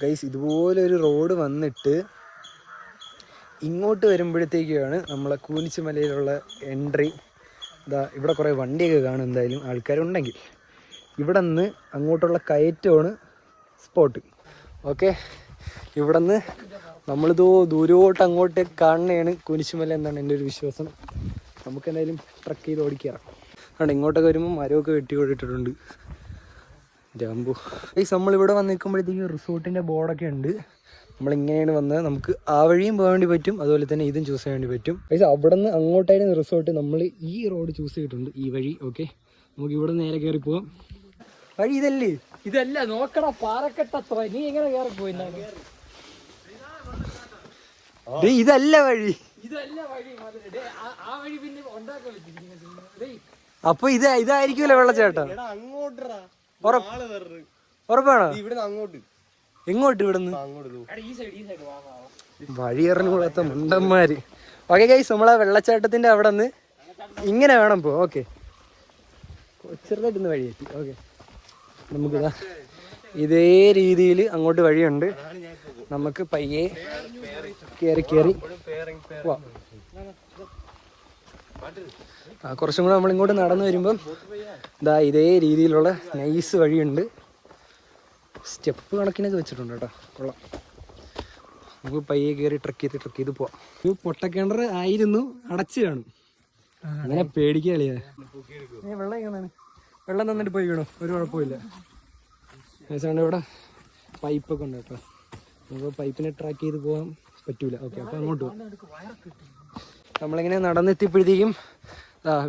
Guys ഇതുപോലെ ഒരു road വന്നിട്ട് ഇങ്ങോട്ട് വരുമ്പോഴത്തേക്കാണ് നമ്മളെ കൂനിച്ചുമലയിലുള്ള എൻട്രി. ഇതാ ഇവിടെ കുറേ വണ്ടിയൊക്കെ കാണും, എന്തായാലും ആൾക്കാരുണ്ടെങ്കിൽ. ഇവിടെ നിന്ന് അങ്ങോട്ടുള്ള കയറ്റമാണ് സ്പോട്ട്. ഓക്കെ, ഇവിടെ നിന്ന് നമ്മളിതോ ദൂരോട്ട് അങ്ങോട്ട് കാണുന്നതാണ് കൂനിച്ചുമല എന്നാണ് എൻ്റെ ഒരു വിശ്വാസം. നമുക്ക് എന്തായാലും ട്രക്ക് ചെയ്ത് ഓടിക്കാം. അതുകൊണ്ട് ഇങ്ങോട്ടൊക്കെ വരുമ്പോൾ മരമൊക്കെ വെട്ടി ഓടിയിട്ടിട്ടുണ്ട്. രാമ്പു ഗൈസ്, നമ്മളിവിടെ വന്ന് നിൽക്കുമ്പോഴത്തേക്കും റിസോർട്ടിൻ്റെ ബോർഡൊക്കെ ഉണ്ട്. നമ്മളിങ്ങനെയാണ് വന്നത്. നമുക്ക് ആ വഴിയും പോകാൻ വേണ്ടി പറ്റും, അതുപോലെ തന്നെ ഇതും ചൂസ് ചെയ്യാൻ വേണ്ടി പറ്റും. ഗൈസ് അവിടെ നിന്ന് അങ്ങോട്ടായിരുന്നു റിസോർട്ട്. നമ്മൾ ഈ റോഡ് ചൂസ് ചെയ്തിട്ടുണ്ട്, ഈ വഴി. ഓക്കെ, നമുക്ക് ഇവിടെ നേരെ കയറി പോവാം. വഴി ഇതല്ലേ? ഇതല്ല, നോക്കണ പാറക്കെട്ടത്ര. നീ എങ്ങനെ കയറി പോയി? ഇതല്ല വഴി. ഇതല്ല വഴി. ആ വഴി പിന്നെ ഉണ്ടാക്കാൻ പറ്റില്ല. അപ്പൊ ഇതായിരിക്കുമല്ലോ വെള്ളച്ചാട്ടം. ഉറപ്പാണോ? എങ്ങോട്ട് ഇവിടുന്ന് വഴി അറിഞ്ഞുകൂടാത്ത മുണ്ടന്മാര്. ഓക്കെ ഗൈസ്, നമ്മളെ വെള്ളച്ചാട്ടത്തിന്റെ അവിടെ നിന്ന് ഇങ്ങനെ വേണം പോ. ഓക്കെ, ചെറുതായിട്ടൊന്ന് വഴി എത്തി. ഓക്കെ, നമുക്കിതാ ഇതേ രീതിയിൽ അങ്ങോട്ട് വഴിയുണ്ട്. നമുക്ക് പയ്യെ കയറി പോവാം. കുറച്ചും കൂടെ നമ്മളിങ്ങോട്ട് നടന്നു വരുമ്പം ഇതാ ഇതേ രീതിയിലുള്ള നൈസ് വഴിയുണ്ട്. സ്റ്റെപ്പ് കണക്കിനൊക്കെ വെച്ചിട്ടുണ്ട് കേട്ടോ, കൊള്ളാം. നമുക്ക് പയ്യെ കയറി ട്രക്ക് ചെയ്ത് പോവാം. ഈ പൊട്ടക്കിണർ ആയിരുന്നു, അടച്ചു കാണും. അങ്ങനെ പേടിക്കാളിയാ. വെള്ളം തന്നിട്ട് പോയി വീണോ? ഒരു കുഴപ്പമില്ല. ഇവിടെ പൈപ്പൊക്കെ ഉണ്ട് കേട്ടോ. നമുക്ക് പൈപ്പിനെ ട്രാക്ക് ചെയ്ത് പോകാൻ പറ്റൂല. ഓക്കെ, അപ്പോൾ അങ്ങോട്ട് പോകാം. നമ്മളിങ്ങനെ നടന്നെത്തിയപ്പോഴത്തേക്കും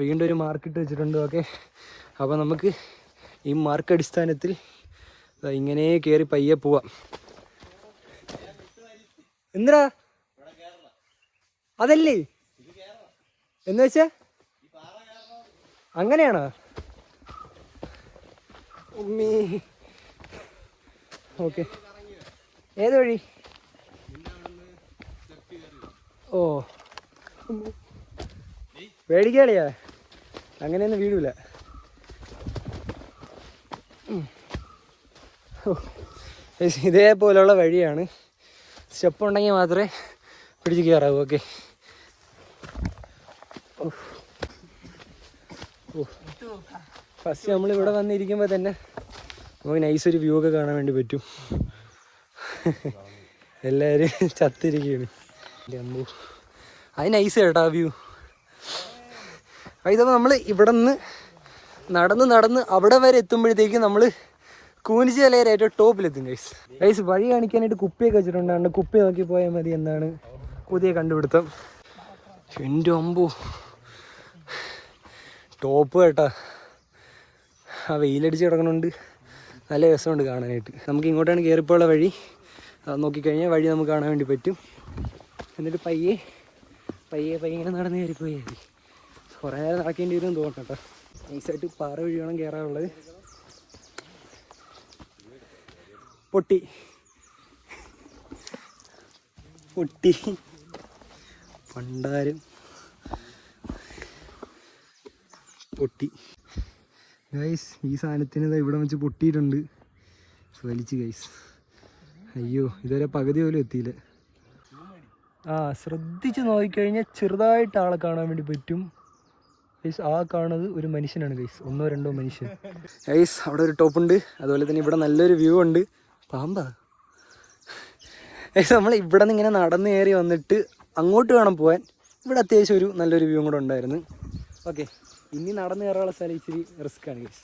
വീണ്ടും ഒരു മാർക്കിട്ട് വെച്ചിട്ടുണ്ട്. ഓക്കെ, അപ്പോൾ നമുക്ക് ഈ മാർക്ക് അടിസ്ഥാനത്തിൽ ഇങ്ങനെ കയറി പയ്യെ പോവാം. എന്താ അതല്ലേ എന്ന് വെച്ചാ അങ്ങനെയാണോ? ഓക്കെ, ഏത് വഴി? ഓ, പേടിക്കാളിയാ, അങ്ങനെയൊന്നും വീഴൂല. ഇതേപോലുള്ള വഴിയാണ്. സ്റ്റെപ്പ് ഉണ്ടെങ്കിൽ മാത്രമേ പിടിച്ച് കയറാവൂ. ഓക്കെ, ഫസ്റ്റ് നമ്മളിവിടെ വന്നിരിക്കുമ്പോൾ തന്നെ നമുക്ക് നൈസൊരു വ്യൂ ഒക്കെ കാണാൻ വേണ്ടി പറ്റും. എല്ലാവരും ചത്തിരിക്കുകയാണ്. അമ്പൂ, അത് നൈസ് കേട്ടോ വ്യൂ. ഇതപ്പോൾ നമ്മൾ ഇവിടെ നിന്ന് നടന്ന് അവിടെ വരെ എത്തുമ്പോഴത്തേക്കും നമ്മൾ കൂനിച്ചുമലയുടെ ഏറ്റവും ടോപ്പിലെത്തും. ഗൈസ് വഴി കാണിക്കാനായിട്ട് കുപ്പിയൊക്കെ വെച്ചിട്ടുണ്ട്. കുപ്പി നോക്കി പോയാൽ മതി എന്നാണ് പുതിയ കണ്ടുപിടുത്തം. എൻ്റെ അമ്പൂ, ടോപ്പ് കേട്ടാ. ആ വെയിലടിച്ച് കിടക്കണുണ്ട്, നല്ല രസമുണ്ട് കാണാനായിട്ട്. നമുക്ക് ഇങ്ങോട്ടാണ് കയറിപ്പോയുള്ള വഴി. നോക്കിക്കഴിഞ്ഞാൽ വഴി നമുക്ക് കാണാൻ വേണ്ടി പറ്റും. എന്നിട്ട് പയ്യെ ഇങ്ങനെ നടന്ന് കയറിപ്പോയാൽ മതി. കുറേ നേരം നടക്കേണ്ടി വരും തോന്നണം കേട്ടോ. നൈസായിട്ട് പാറ വഴി വേണം കയറാനുള്ളത്. പൊട്ടി പണ്ടാരും പൊട്ടി. ഗൈസ്, ഈ സാധനത്തിന് ഇവിടെ വെച്ച് പൊട്ടിയിട്ടുണ്ട്. വലിച്ച് ഗൈസ്, അയ്യോ, ഇതുവരെ പകുതി പോലും എത്തിയില്ല. ശ്രദ്ധിച്ച് നോക്കിക്കഴിഞ്ഞാൽ ചെറുതായിട്ട് ആളെ കാണാൻ വേണ്ടി പറ്റും. ഗൈസ്, ആ കാണുന്നത് ഒരു മനുഷ്യനാണ് ഗൈസ്, 1-2 മനുഷ്യൻ. ഗൈസ്, അവിടെ ഒരു ടോപ്പുണ്ട്. അതുപോലെ തന്നെ ഇവിടെ നല്ലൊരു വ്യൂ ഉണ്ട്. പാമ്പാ ഗൈസ്. നമ്മൾ ഇവിടെ നിന്ന് ഇങ്ങനെ നടന്ന് കയറി വന്നിട്ട് അങ്ങോട്ട് വേണം പോകാൻ. ഇവിടെ അത്യാവശ്യം ഒരു നല്ലൊരു വ്യൂ കൂടെ ഉണ്ടായിരുന്നു. ഓക്കെ, ഇനി നടന്ന് കയറാനുള്ള സ്ഥലം ഇച്ചിരി റിസ്ക്കാണ് ഗൈസ്.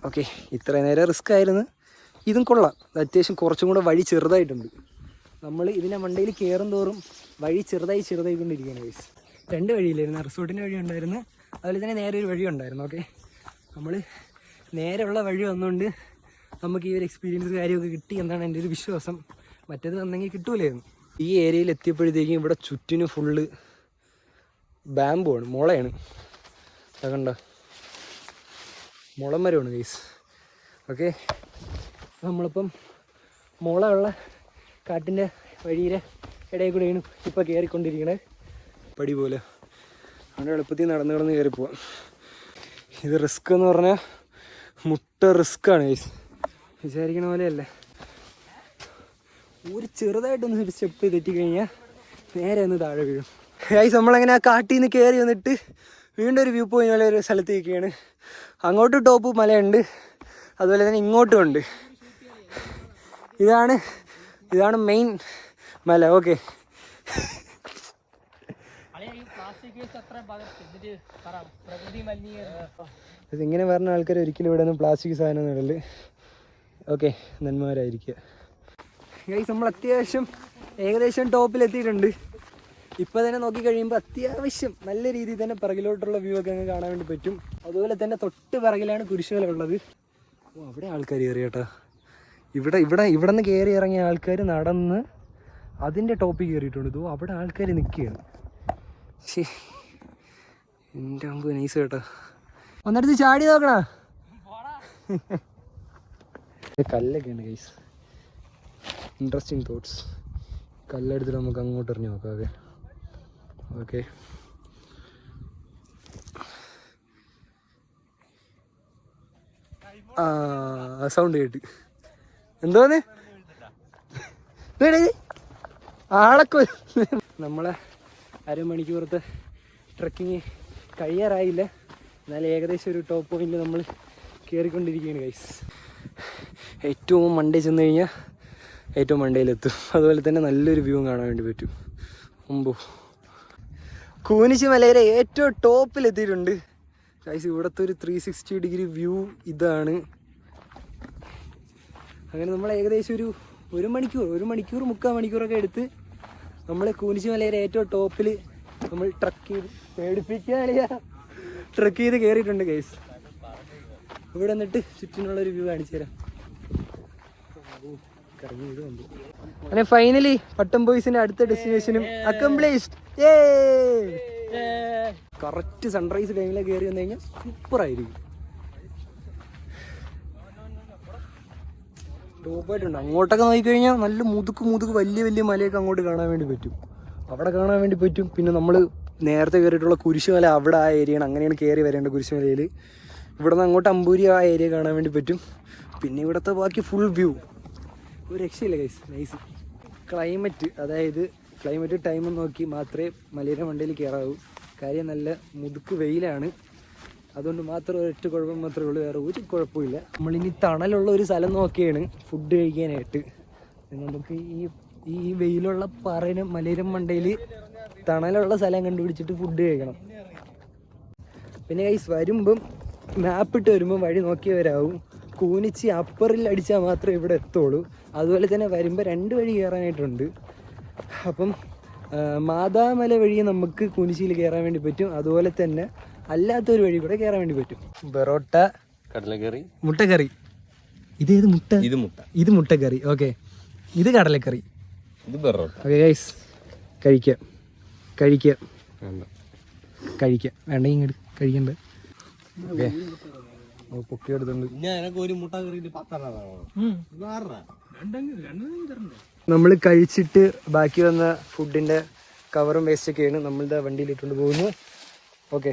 ഓക്കെ, ഇത്രയും നേരം റിസ്ക് ആയിരുന്നു. ഇതും കൊള്ളാം. അത്യാവശ്യം കുറച്ചും കൂടെ വഴി ചെറുതായിട്ടുണ്ട്. നമ്മൾ ഇതിനെ മണ്ടയിൽ കയറും തോറും വഴി ചെറുതായിക്കൊണ്ടിരിക്കുകയാണ് ഗൈസ്. 2 വഴിയിലായിരുന്നു. റിസോർട്ടിൻ്റെ വഴി ഉണ്ടായിരുന്നു, അതുപോലെ തന്നെ നേരെ ഒരു വഴി ഉണ്ടായിരുന്നു. ഓക്കെ, നമ്മൾ നേരെയുള്ള വഴി വന്നുകൊണ്ട് നമുക്ക് ഈ ഒരു എക്സ്പീരിയൻസ് കാര്യമൊക്കെ കിട്ടി എന്നാണ് എൻ്റെ ഒരു വിശ്വാസം. മറ്റേത് വന്നെങ്കിൽ കിട്ടൂലായിരുന്നു. ഈ ഏരിയയിൽ എത്തിയപ്പോഴത്തേക്കും ഇവിടെ ചുറ്റിനും ഫുള്ള് ബാമ്പു ആണ്, മുളയാണ്. കണ്ടോ, മുളമരമാണ് ഗൈസ്. ഓക്കെ, നമ്മളിപ്പം മുളയുള്ള കാട്ടിൻ്റെ വഴിയുടെ ഇടയിൽ കൂടെയാണ് ഇപ്പോൾ കയറിക്കൊണ്ടിരിക്കണത്. പടി പോലെ അവിടെ എളുപ്പത്തിൽ നടന്ന് കയറി പോവാം. ഇത് റിസ്ക് എന്ന് പറഞ്ഞാൽ മുട്ട റിസ്ക്കാണ് ഗൈസ്, വിചാരിക്കണ പോലെയല്ല. ഒരു ചെറുതായിട്ടൊന്ന് ഒരു സ്റ്റെപ്പ് തെറ്റിക്കഴിഞ്ഞാൽ നേരെ ഒന്ന് താഴെ വീഴും. ഗൈസ് നമ്മളങ്ങനെ ആ കാട്ടിൽ നിന്ന് കയറി വന്നിട്ട് വീണ്ടും ഒരു വ്യൂ പോയിന്റ് പോലെ ഒരു സ്ഥലത്ത് നിൽക്കുകയാണ്. അങ്ങോട്ട് ടോപ്പ് മലയുണ്ട്, അതുപോലെ തന്നെ ഇങ്ങോട്ടും ഉണ്ട്. ഇതാണ് മെയിൻ മല. ഓക്കെ, ഇങ്ങനെ പറഞ്ഞ ആൾക്കാർ ഒരിക്കലും ഇവിടെ ഒന്നും പ്ലാസ്റ്റിക് സാധനം ഇടല്. ഓക്കെ, നന്മമാരായിരിക്കുക. ഗൈസ് നമ്മൾ അത്യാവശ്യം ഏകദേശം ടോപ്പിലെത്തിയിട്ടുണ്ട്. ഇപ്പോൾ തന്നെ നോക്കിക്കഴിയുമ്പോൾ അത്യാവശ്യം നല്ല രീതിയിൽ തന്നെ പിറകിലോട്ടുള്ള വ്യൂ ഒക്കെ അങ്ങ് കാണാൻ വേണ്ടി പറ്റും. അതുപോലെ തന്നെ തൊട്ട് പിറകിലാണ് കുരിശുമല ഉള്ളത്. ഓ, അവിടെ ആൾക്കാർ കയറി കേട്ടോ. ഇവിടെ നിന്ന് കയറി ഇറങ്ങിയ ആൾക്കാർ നടന്ന് അതിൻ്റെ ടോപ്പിൽ കയറിയിട്ടുണ്ട്. ഇതോ അവിടെ ആൾക്കാർ നിൽക്കുകയാണ്. ശേ, എൻ്റെ അമ്പ് നൈസ് കേട്ടോ. ഒന്നിടത്ത് ചാടി നോക്കണ കല്ലൊക്കെ ഉണ്ട് ഗൈസ്. Interesting thoughts. കല്ലെടുത്തിട്ട് നമുക്ക് അങ്ങോട്ട് എറിഞ്ഞ് നോക്കാം. ഓക്കെ ഓക്കെ, ആ സൗണ്ട് കേട്ട് എന്തോന്ന് ആളൊക്കെ. നമ്മളെ അരമണിക്കൂറത്തെ ട്രക്കിങ് കഴിയാറായില്ല, എന്നാൽ ഏകദേശം ഒരു ടോപ്പ് പോയിന്റ് നമ്മൾ കയറിക്കൊണ്ടിരിക്കുകയാണ് ഗൈസ്. ഏറ്റവും മണ്ടേ ചെന്ന് കഴിഞ്ഞാൽ ഏറ്റവും മണ്ടയിലെത്തും. അതുപോലെ തന്നെ നല്ലൊരു വ്യൂ കാണാൻ വേണ്ടി പറ്റും. മുമ്പ് കൂനിശി മലയിലെ ഏറ്റവും ടോപ്പിലെത്തിയിട്ടുണ്ട് ഗൈസ്. ഇവിടുത്തെ ഒരു 360 ഡിഗ്രി വ്യൂ ഇതാണ്. അങ്ങനെ നമ്മൾ ഏകദേശം ഒരു മണിക്കൂർ 3/4 മണിക്കൂറൊക്കെ എടുത്ത് നമ്മൾ കൂനിശി മലയിലെ ഏറ്റവും ടോപ്പിൽ നമ്മൾ ട്രക്ക് ചെയ്ത് കയറിയിട്ടുണ്ട് ഗൈസ്. ഇവിടെ നിന്നിട്ട് ചുറ്റിനുള്ളൊരു വ്യൂ കാണിച്ചു തരാം. അങ്ങനെ ഫൈനലി പട്ടം ബോയ്സിന്റെ അടുത്ത ഡെസ്റ്റിനേഷനും അക്കംപ്ലിഷ്ഡ്. കറക്റ്റ് സൺറൈസ് ടൈമിലേക്ക് കയറി വന്നു കഴിഞ്ഞാൽ സൂപ്പർ ആയിരിക്കും. ടോപ്പായിട്ടുണ്ട്. അങ്ങോട്ടൊക്കെ നോക്കിക്കഴിഞ്ഞാൽ നല്ല മുതുക്ക് വലിയ മലയൊക്കെ അങ്ങോട്ട് കാണാൻ വേണ്ടി പറ്റും. അവിടെ കാണാൻ വേണ്ടി പറ്റും. പിന്നെ നമ്മൾ നേരത്തെ കയറിയിട്ടുള്ള കുരിശുമല അവിടെ ആ ഏരിയയാണ്, അങ്ങനെയാണ് കയറി വരേണ്ടത് കുരിശുമലയിൽ. ഇവിടെ നിന്ന് അങ്ങോട്ട് അമ്പൂരി ആ ഏരിയ കാണാൻ വേണ്ടി പറ്റും. പിന്നെ ഇവിടുത്തെ ബാക്കി ഫുൾ വ്യൂ ഒരു രക്ഷയില്ല ഗൈസ്. നൈസ് ക്ലൈമറ്റ്, അതായത് ക്ലൈമറ്റ് ടൈം നോക്കി മാത്രമേ മലയുടെ മണ്ടയിൽ കയറാവൂ. കാര്യം നല്ല മുതുക്ക് വെയിലാണ്, അതുകൊണ്ട് മാത്രം ഒരൊറ്റ കുഴപ്പം മാത്രമേ ഉള്ളൂ, വേറെ ഒരു കുഴപ്പമില്ല. നമ്മളിനി തണലുള്ള ഒരു സ്ഥലം നോക്കിയാണ് ഫുഡ് കഴിക്കാനായിട്ട്. നമുക്ക് ഈ വെയിലുള്ള മലയുടെ മണ്ടയിൽ തണലുള്ള സ്ഥലം കണ്ടുപിടിച്ചിട്ട് ഫുഡ് കഴിക്കണം. പിന്നെ ഗൈസ് വരുമ്പം മാപ്പിട്ട് വരുമ്പം വഴി നോക്കിയേ വരാവും. കൂനിച്ചി അപ്പറിൽ അടിച്ചാൽ മാത്രമേ ഇവിടെ എത്തുള്ളൂ. അതുപോലെ തന്നെ വരുമ്പോൾ 2 വഴി കയറാനായിട്ടുണ്ട്. അപ്പം മാതാമല വഴി നമുക്ക് കൂനിച്ചിയിൽ കയറാൻ വേണ്ടി പറ്റും. അതുപോലെ തന്നെ അല്ലാത്തൊരു വഴി കൂടെ കയറാൻ വേണ്ടി പറ്റും. ബെറോട്ട, കടലക്കറി, മുട്ടക്കറി. ഇതേത് മുട്ട? ഇത് മുട്ടക്കറി. ഓക്കെ, ഇത് കടലക്കറി. ഇത് ബെറോട്ട. ഓക്കെ ഗൈസ്, കഴിക്കാം. വേണ്ടെങ്കിൽ കഴിക്കണ്ട. ഓക്കെ, പൊക്കിയെടുത്തുണ്ട്. നമ്മൾ കഴിച്ചിട്ട് ബാക്കി വന്ന ഫുഡിന്റെ കവറും വേസ്റ്റ് ഒക്കെയാണ് നമ്മളുടെ വണ്ടിയിൽ ഇട്ടുകൊണ്ട് പോകുന്നത്. ഓക്കെ.